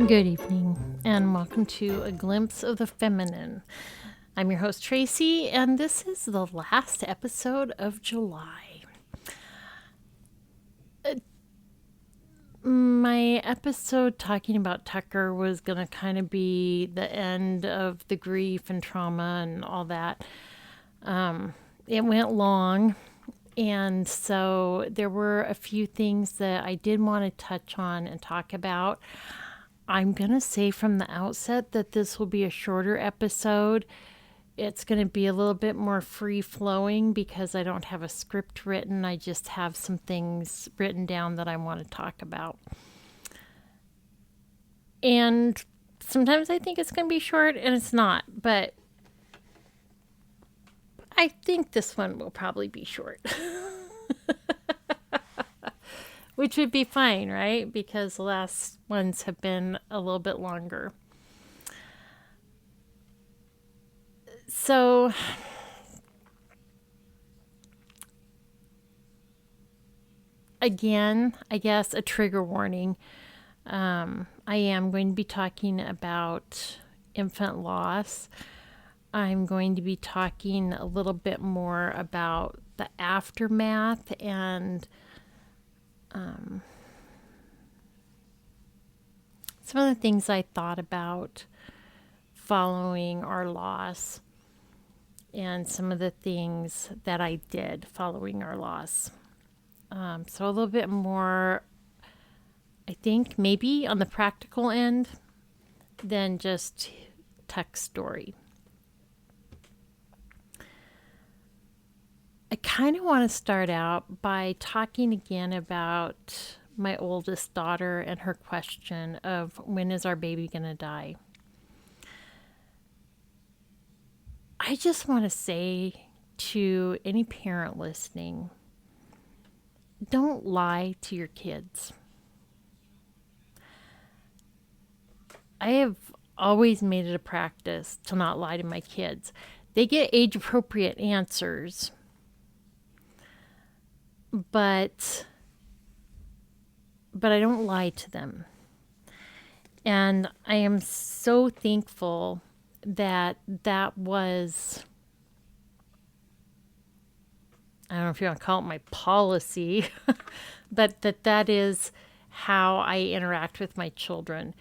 Good evening, and welcome to A Glimpse of the Feminine. I'm your host, Tracy, and this is the last episode of July. My episode talking about Tucker was going to kind of be the end of the grief and trauma and all that. It went long, and so there were a few things that I did want to touch on and talk about. I'm going to say from the outset that this will be a shorter episode. It's going to be a little bit more free flowing because I don't have a script written. I just have some things written down that I want to talk about. And sometimes I think it's going to be short and it's not, but I think this one will probably be short. Which would be fine, right? Because the last ones have been a little bit longer. So, again, I guess a trigger warning. I am going to be talking about infant loss. I'm going to be talking a little bit more about the aftermath and some of the things I thought about following our loss and some of the things that I did following our loss. So a little bit more, I think, maybe on the practical end than just text story. I kind of want to start out by talking again about my oldest daughter and her question of when is our baby going to die? I just want to say to any parent listening, don't lie to your kids. I have always made it a practice to not lie to my kids. They get age-appropriate answers, but I don't lie to them. And I am so thankful that was, I don't know if you want to call it my policy, but that is how I interact with my children.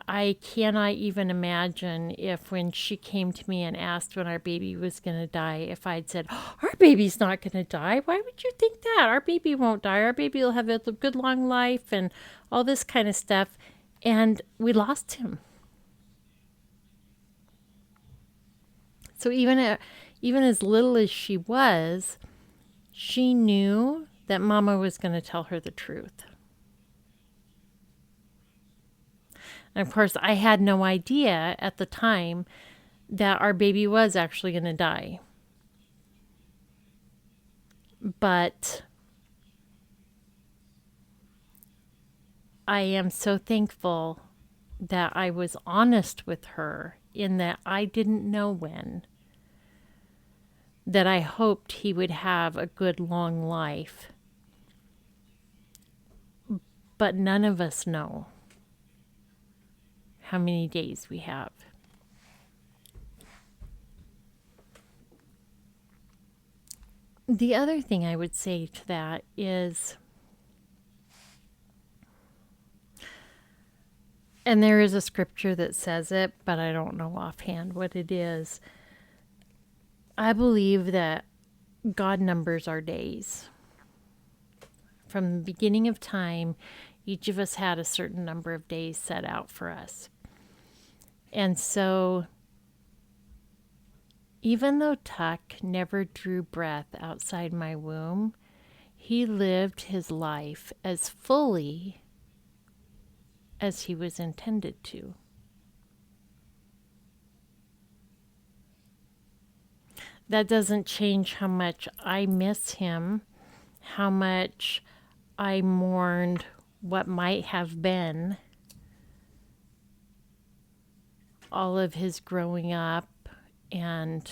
I cannot even imagine if when she came to me and asked when our baby was going to die, if I'd said, oh, our baby's not going to die. Why would you think that? Our baby won't die. Our baby will have a good long life and all this kind of stuff. And we lost him. So even as little as she was, she knew that Mama was going to tell her the truth. And of course, I had no idea at the time that our baby was actually going to die. But I am so thankful that I was honest with her in that I didn't know when. That I hoped he would have a good long life. But none of us know how many days we have. The other thing I would say to that is, and there is a scripture that says it, but I don't know offhand what it is. I believe that God numbers our days. From the beginning of time, each of us had a certain number of days set out for us. And so, even though Tuck never drew breath outside my womb, he lived his life as fully as he was intended to. That doesn't change how much I miss him, how much I mourned what might have been, all of his growing up and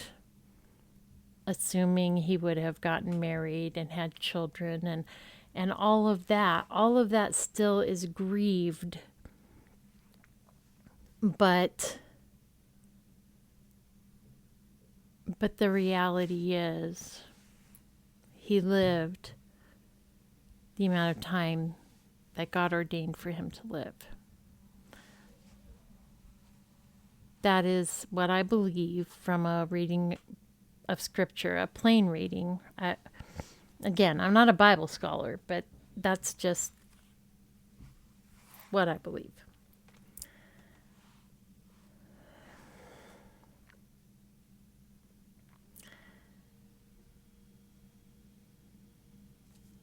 assuming he would have gotten married and had children and all of that still is grieved But the reality is he lived the amount of time that God ordained for him to live. That is what I believe from a reading of scripture, a plain reading. Again, I'm not a Bible scholar, but that's just what I believe.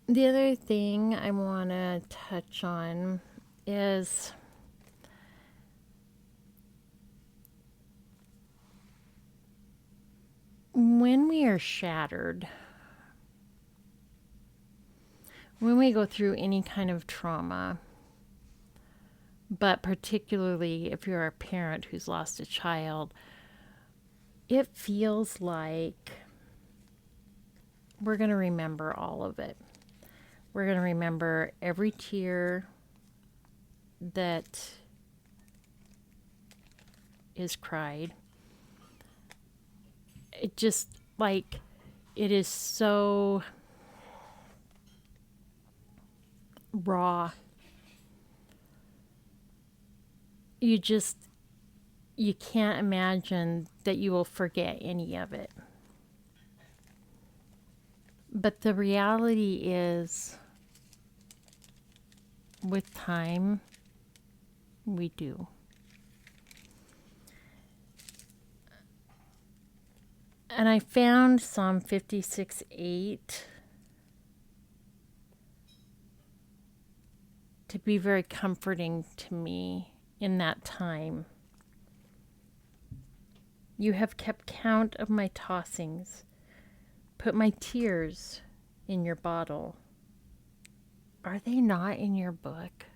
The other thing I want to touch on is when we are shattered, when we go through any kind of trauma, but particularly if you're a parent who's lost a child, it feels like we're going to remember all of it. We're going to remember every tear that is cried. It just, like, it is so raw. You can't imagine that you will forget any of it. But the reality is, with time, we do. And I found Psalm 56:8 to be very comforting to me in that time. You have kept count of my tossings, put my tears in your bottle. Are they not in your book?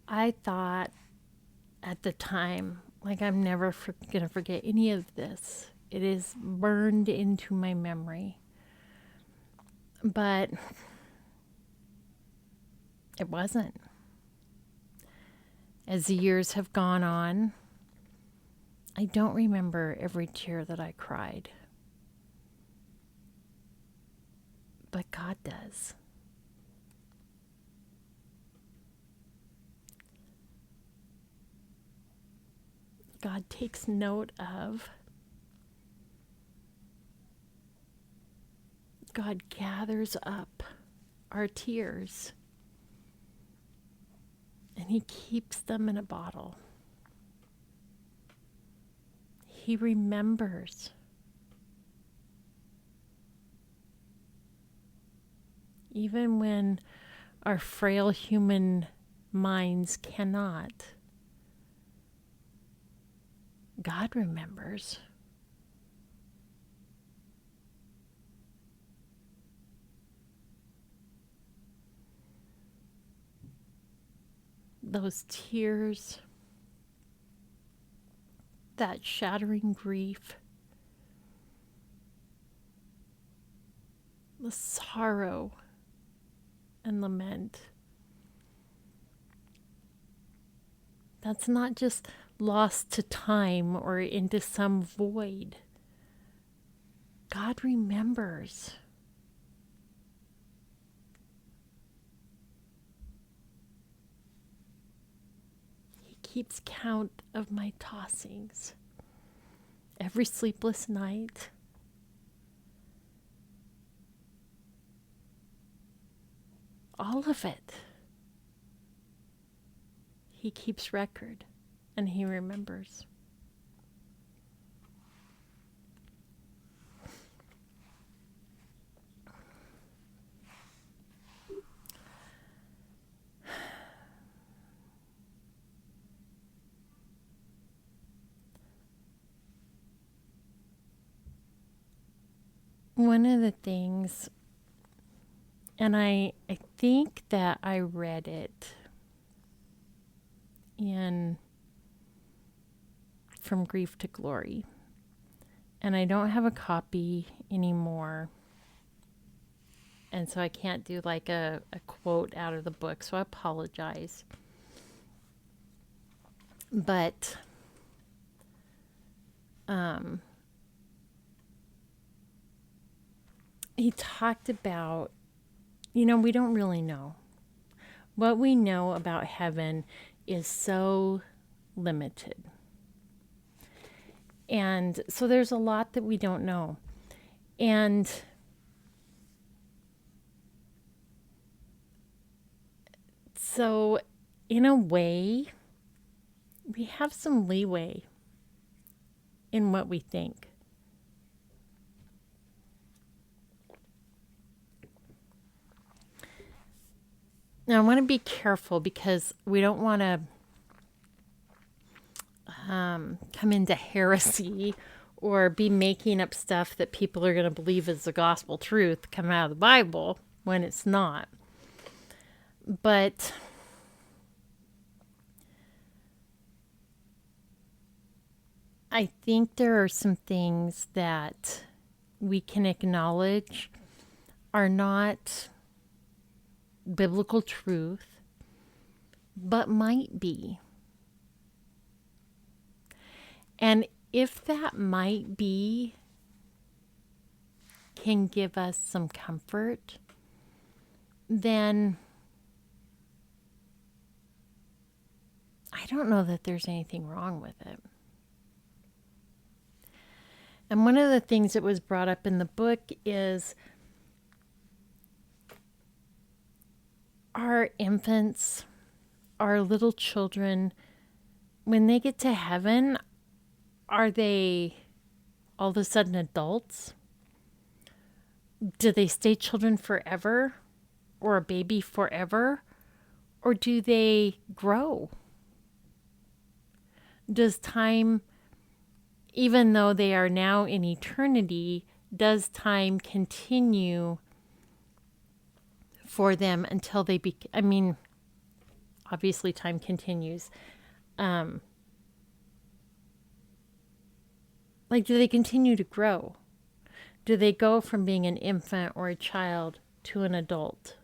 I thought at the time, like, I'm never going to forget any of this. It is burned into my memory. But it wasn't. As the years have gone on, I don't remember every tear that I cried. But God does. God takes note of. God gathers up our tears and he keeps them in a bottle. He remembers. Even when our frail human minds cannot, God remembers. Those tears, that shattering grief, the sorrow and lament. That's not just lost to time or into some void. God remembers. He keeps count of my tossings. Every sleepless night. All of it. He keeps record and he remembers. One of the things, and I think that I read it in From Grief to Glory. And I don't have a copy anymore. And so I can't do like a quote out of the book, so I apologize. But he talked about, we don't really know. What we know about heaven is so limited. And so there's a lot that we don't know. And so in a way, we have some leeway in what we think. Now, I want to be careful because we don't want to come into heresy or be making up stuff that people are going to believe is the gospel truth coming out of the Bible when it's not. But I think there are some things that we can acknowledge are not biblical truth, but might be. And if that might be can give us some comfort, then I don't know that there's anything wrong with it. And one of the things that was brought up in the book is our infants, our little children, when they get to heaven, are they all of a sudden adults? Do they stay children forever or a baby forever? Or do they grow? Does time, even though they are now in eternity, does time continue for them until they obviously time continues. Do they continue to grow? Do they go from being an infant or a child to an adult?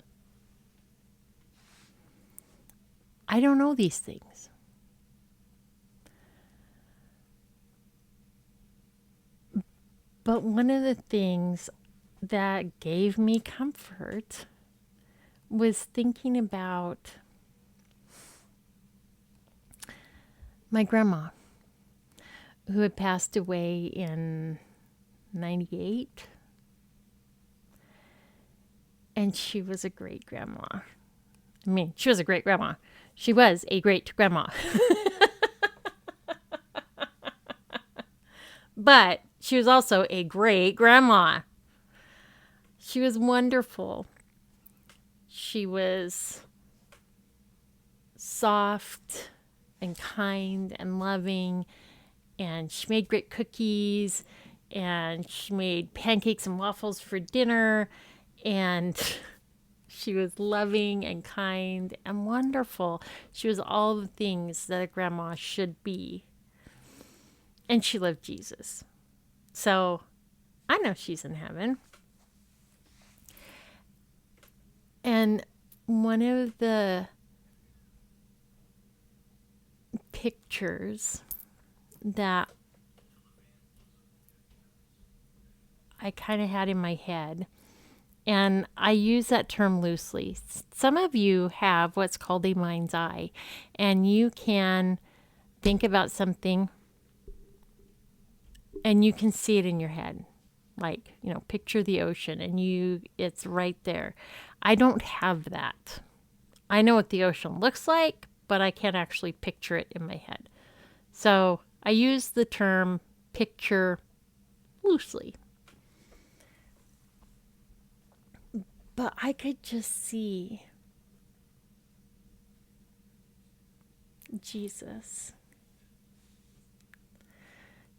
I don't know these things. But one of the things that gave me comfort was thinking about my grandma, who had passed away in 98. And she was a great grandma. She was a great grandma. She was a great grandma. But she was also a great grandma. She was wonderful. She was soft and kind and loving, and she made great cookies, and she made pancakes and waffles for dinner, and she was loving and kind and wonderful. She was all the things that a grandma should be. And she loved Jesus. So I know she's in heaven. And one of the pictures that I kind of had in my head, and I use that term loosely. Some of you have what's called a mind's eye, and you can think about something and you can see it in your head. Picture the ocean and it's right there. I don't have that. I know what the ocean looks like, but I can't actually picture it in my head. So I use the term picture loosely. But I could just see Jesus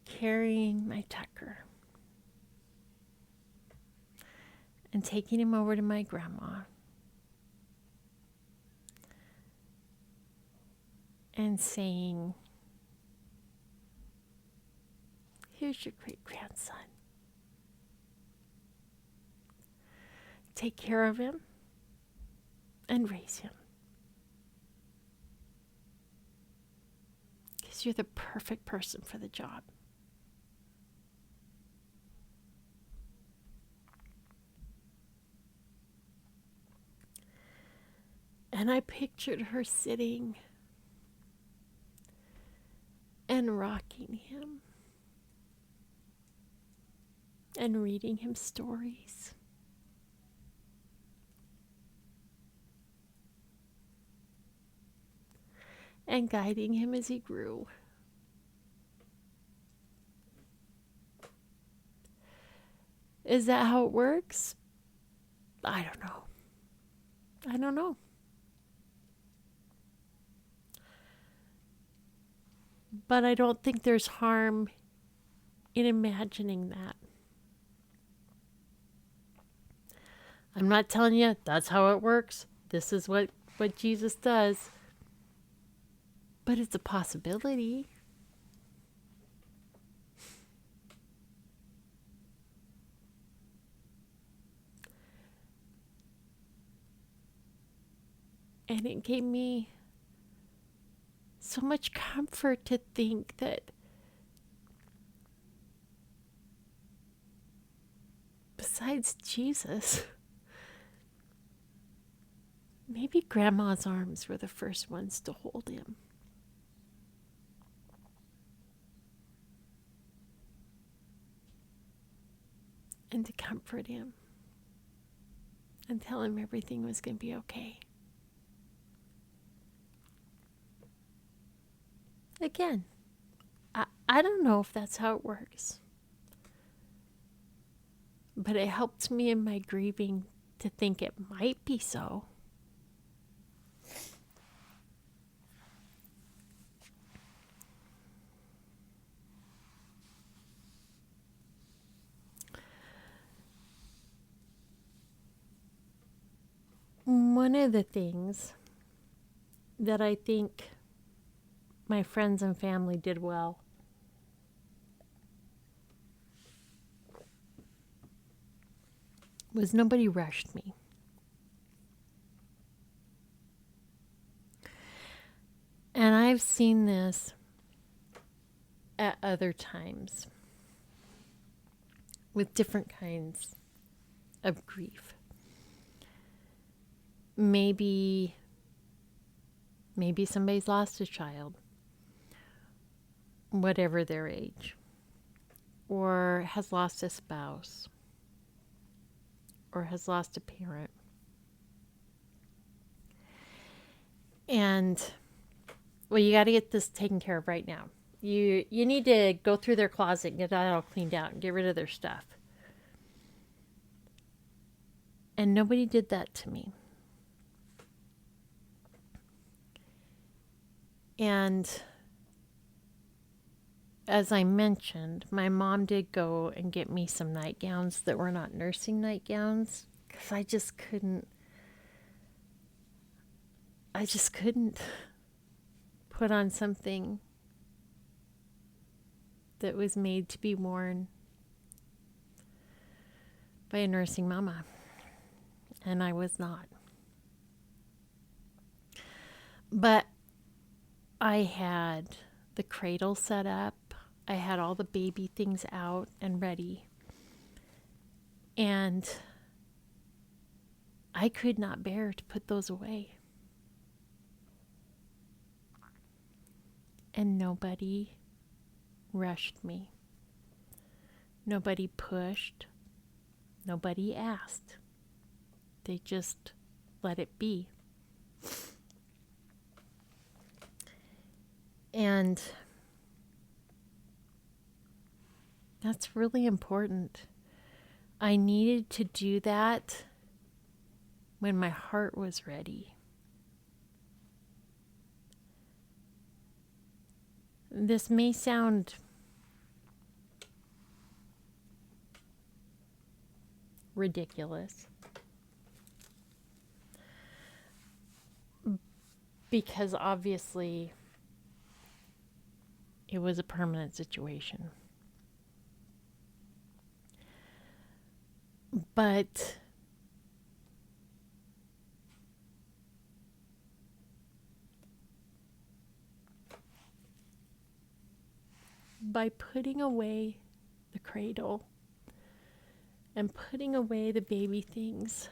carrying my Tucker and taking him over to my grandma and saying, here's your great grandson. Take care of him and raise him. Because you're the perfect person for the job. And I pictured her sitting and rocking him and reading him stories. And guiding him as he grew. Is that how it works? I don't know. I don't know. But I don't think there's harm in imagining that. I'm not telling you that's how it works. This is what Jesus does. But it's a possibility. And it gave me so much comfort to think that besides Jesus, maybe Grandma's arms were the first ones to hold him. And to comfort him. And tell him everything was going to be okay. Again, I don't know if that's how it works. But it helped me in my grieving to think it might be so. One of the things that I think my friends and family did well was nobody rushed me. And I've seen this at other times with different kinds of grief. Maybe somebody's lost a child, whatever their age, or has lost a spouse, or has lost a parent. And, well, you got to get this taken care of right now. You need to go through their closet and get that all cleaned out and get rid of their stuff. And nobody did that to me. And as I mentioned, my mom did go and get me some nightgowns that were not nursing nightgowns because I just couldn't put on something that was made to be worn by a nursing mama. And I was not. But I had the cradle set up. I had all the baby things out and ready. And I could not bear to put those away. And nobody rushed me. Nobody pushed. Nobody asked. They just let it be. And that's really important. I needed to do that when my heart was ready. This may sound ridiculous, because obviously it was a permanent situation. But by putting away the cradle and putting away the baby things,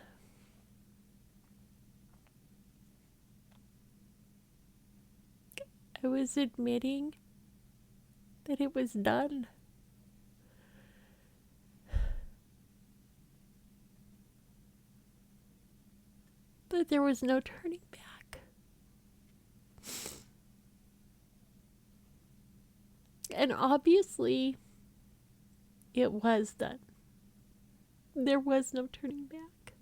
I was admitting that it was done. That there was no turning back. And obviously, it was done. There was no turning back.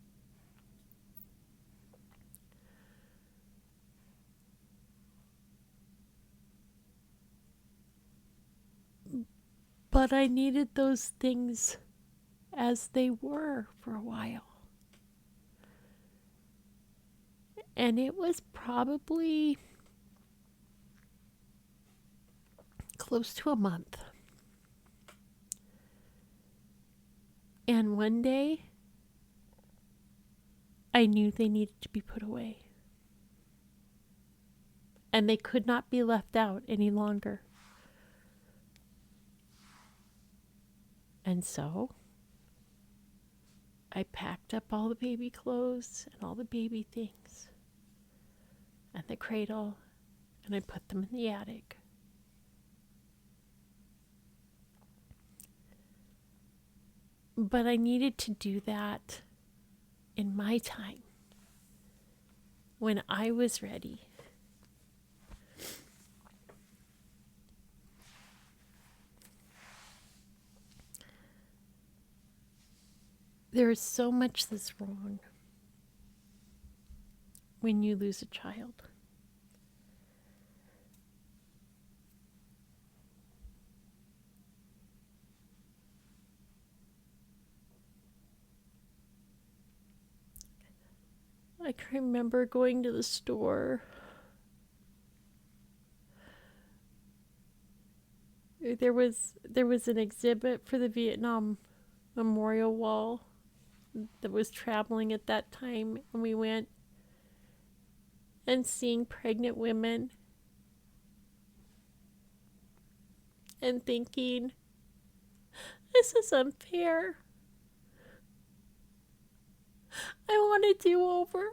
But I needed those things as they were for a while. And it was probably close to a month. And one day, I knew they needed to be put away. And they could not be left out any longer. And so, I packed up all the baby clothes and all the baby things and the cradle, and I put them in the attic. But I needed to do that in my time, when I was ready. There is so much that's wrong when you lose a child. I can remember going to the store. There was an exhibit for the Vietnam Memorial Wall that was traveling at that time, and we went and seeing pregnant women and thinking, this is unfair. I want a do-over.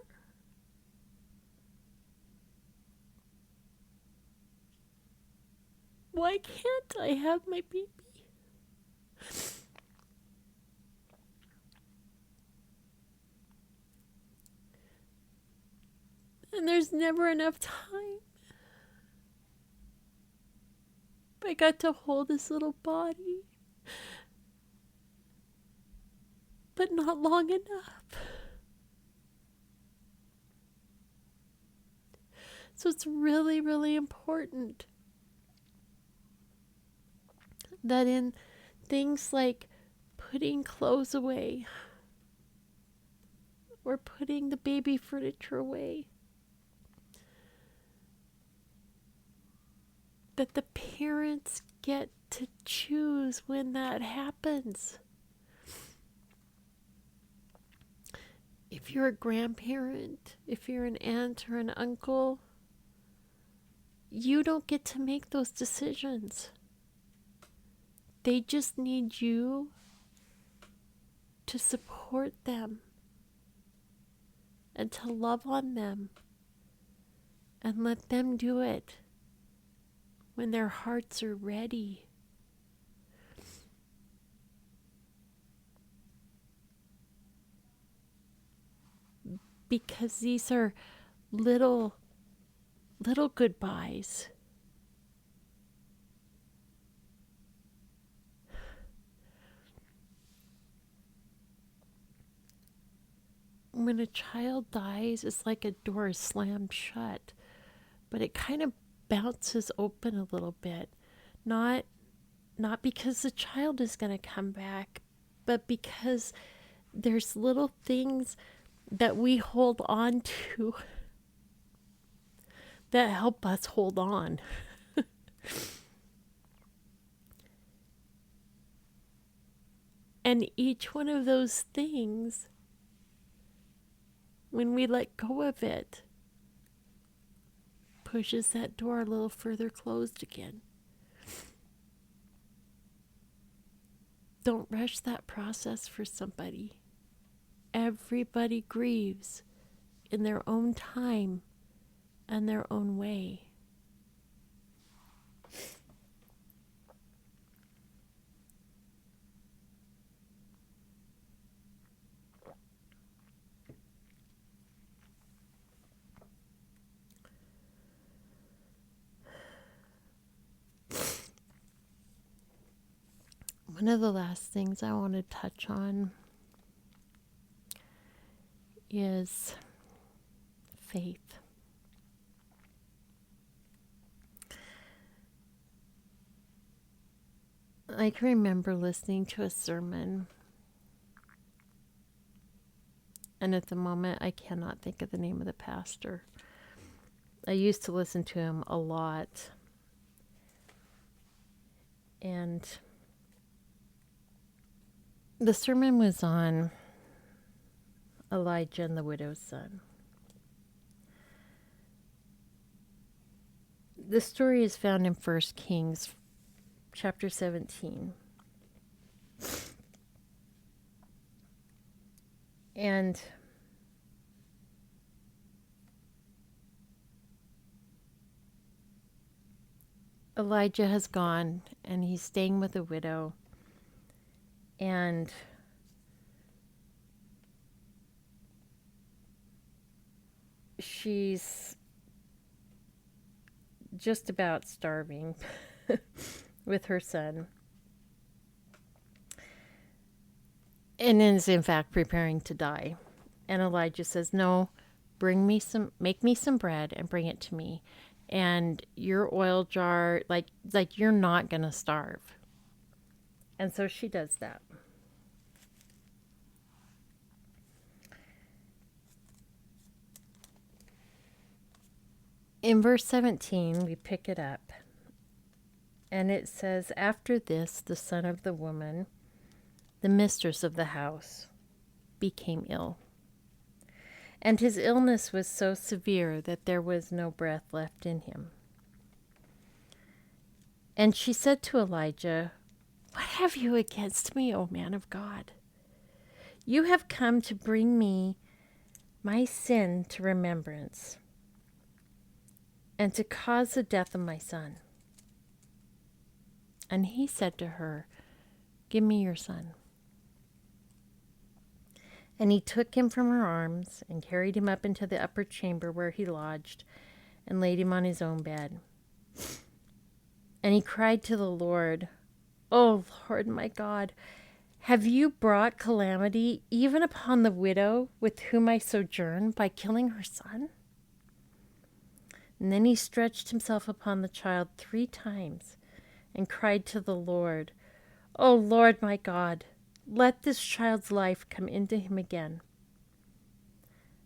Why can't I have my baby? And there's never enough time. I got to hold this little body, but not long enough. So it's really, really important that in things like putting clothes away or putting the baby furniture away, that the parents get to choose when that happens. If you're a grandparent, if you're an aunt or an uncle, you don't get to make those decisions. They just need you to support them and to love on them and let them do it when their hearts are ready. Because these are little goodbyes. When a child dies, it's like a door is slammed shut, but it kind of bounces open a little bit. Not because the child is going to come back, but because there's little things that we hold on to that help us hold on. And each one of those things, when we let go of it, pushes that door a little further closed again. Don't rush that process for somebody. Everybody grieves in their own time and their own way. One of the last things I want to touch on is faith. I can remember listening to a sermon, and at the moment I cannot think of the name of the pastor. I used to listen to him a lot, and the sermon was on Elijah and the widow's son. The story is found in 1 Kings chapter 17. And Elijah has gone and he's staying with a widow. And she's just about starving with her son. And is in fact preparing to die. And Elijah says, "No, make me some bread and bring it to me. And your oil jar, like you're not going to starve." And so she does that. In verse 17, we pick it up. And it says, "After this, the son of the woman, the mistress of the house, became ill. And his illness was so severe that there was no breath left in him. And she said to Elijah, 'What have you against me, O man of God? You have come to bring me my sin to remembrance and to cause the death of my son.' And he said to her, 'Give me your son.' And he took him from her arms and carried him up into the upper chamber where he lodged and laid him on his own bed. And he cried to the Lord, 'O Lord, my God, have you brought calamity even upon the widow with whom I sojourn by killing her son?' And then he stretched himself upon the child 3 times and cried to the Lord, 'O Lord, my God, let this child's life come into him again.'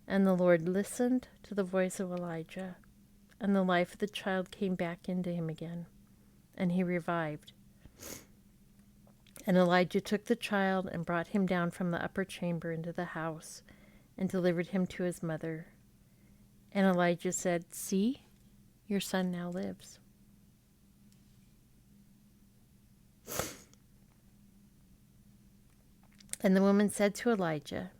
And the Lord listened to the voice of Elijah, and the life of the child came back into him again, and he revived. And Elijah took the child and brought him down from the upper chamber into the house and delivered him to his mother. And Elijah said, 'See, your son now lives.' And the woman said to Elijah,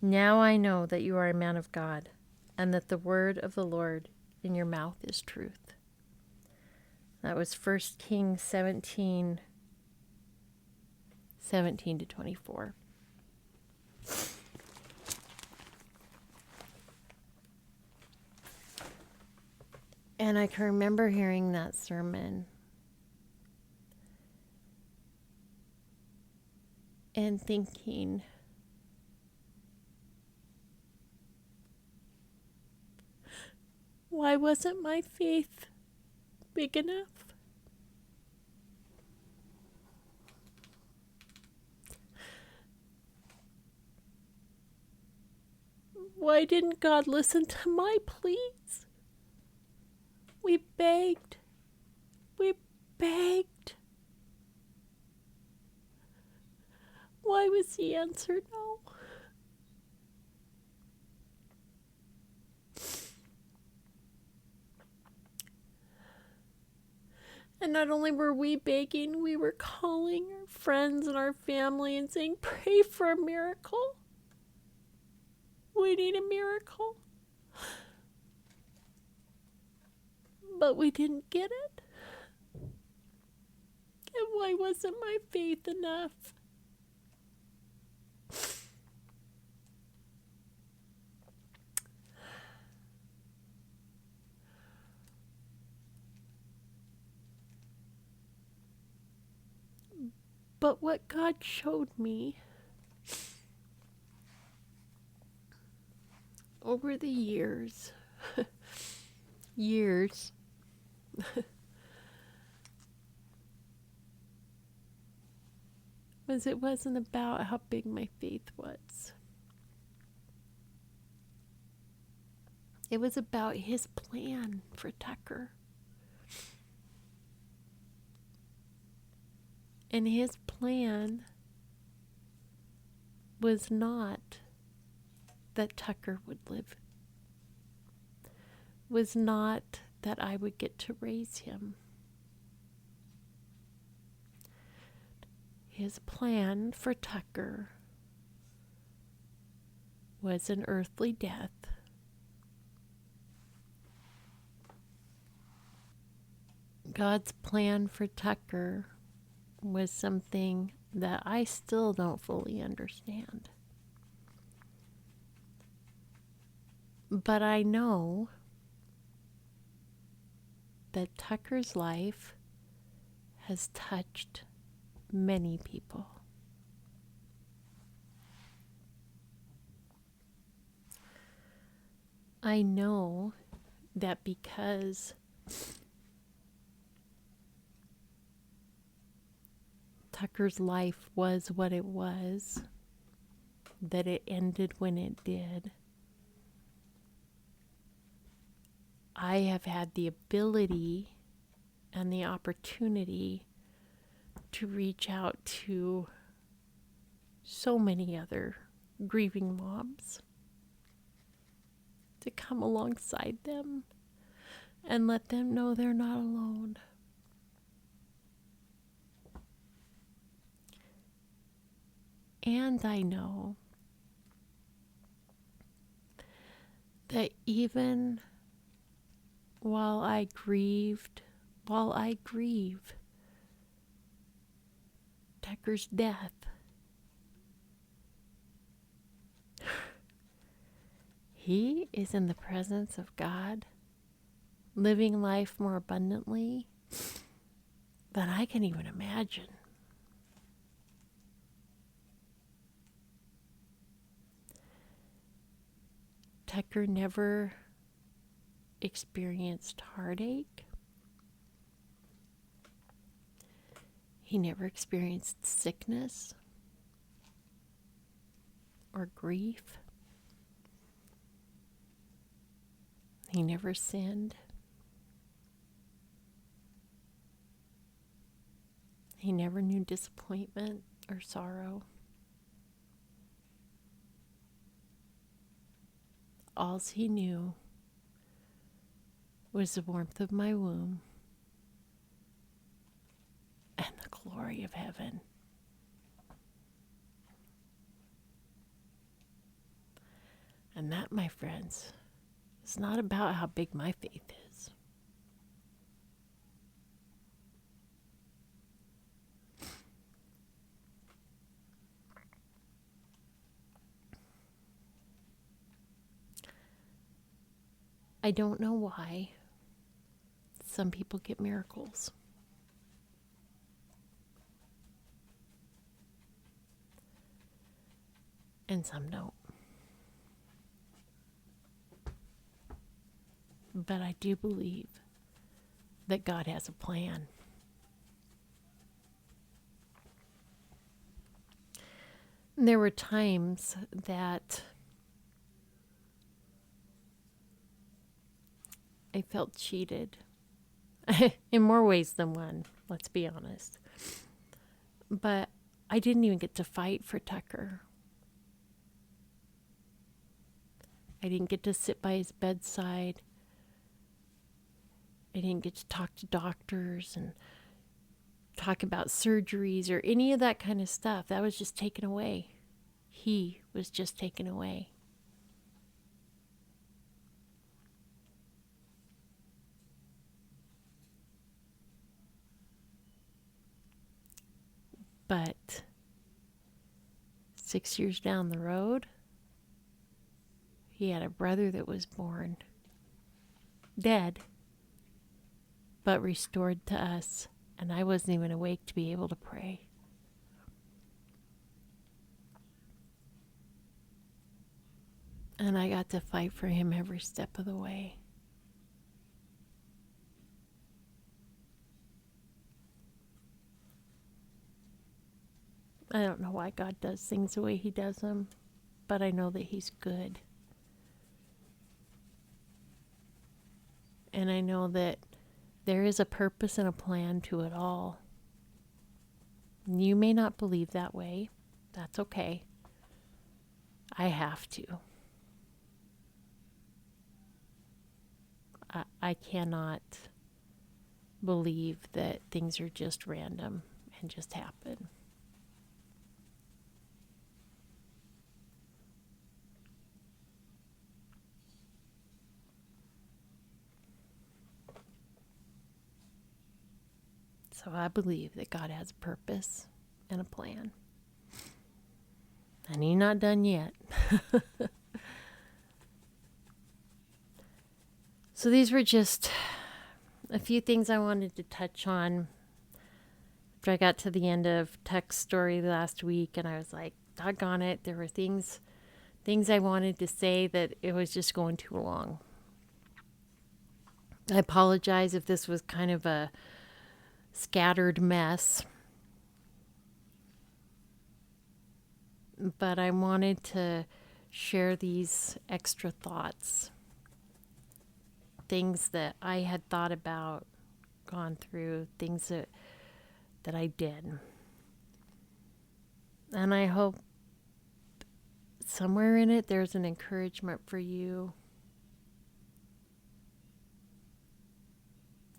'Now I know that you are a man of God, and that the word of the Lord in your mouth is truth.'" That was 1 Kings 17 to 24. And I can remember hearing that sermon and thinking, Why wasn't my faith big enough? Why didn't God listen to my pleas? We begged. We begged. Why was the answer no? And not only were we begging, we were calling our friends and our family and saying, pray for a miracle. We need a miracle. But we didn't get it. And why wasn't my faith enough? But what God showed me over the years, was it wasn't about how big my faith was. It was about his plan for Tucker. And his plan was not that Tucker would live, was not that I would get to raise him. His plan for Tucker was an earthly death. God's plan for Tucker was something that I still don't fully understand. But I know that Tucker's life has touched many people. I know that because Tucker's life was what it was, that it ended when it did, I have had the ability and the opportunity to reach out to so many other grieving moms, to come alongside them and let them know they're not alone. And I know that even while I grieve Tucker's death, he is in the presence of God, living life more abundantly than I can even imagine. Tucker never experienced heartache. He never experienced sickness or grief. He never sinned. He never knew disappointment or sorrow. All he knew was the warmth of my womb and the glory of heaven. And that, my friends, is not about how big my faith is. I don't know why some people get miracles. And some don't. But I do believe that God has a plan. There were times that I felt cheated in more ways than one, let's be honest. But I didn't even get to fight for Tucker. I didn't get to sit by his bedside. I didn't get to talk to doctors and talk about surgeries or any of that kind of stuff. That was just taken away. He was just taken away. But 6 years down the road, he had a brother that was born dead, but restored to us. And I wasn't even awake to be able to pray. And I got to fight for him every step of the way. I don't know why God does things the way he does them, but I know that he's good. And I know that there is a purpose and a plan to it all. You may not believe that way. That's okay. I have to. I cannot believe that things are just random and just happen. So I believe that God has a purpose and a plan. And he's not done yet. So these were just a few things I wanted to touch on after I got to the end of Tuck's story last week, and I was like, doggone it, there were things I wanted to say that it was just going too long. I apologize if this was kind of a scattered mess, but I wanted to share these extra thoughts, things that I had thought about, gone through, things that I did. And I hope somewhere in it there's an encouragement for you,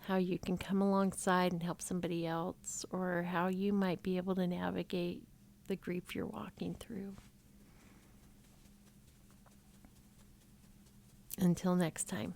how you can come alongside and help somebody else, or how you might be able to navigate the grief you're walking through. Until next time.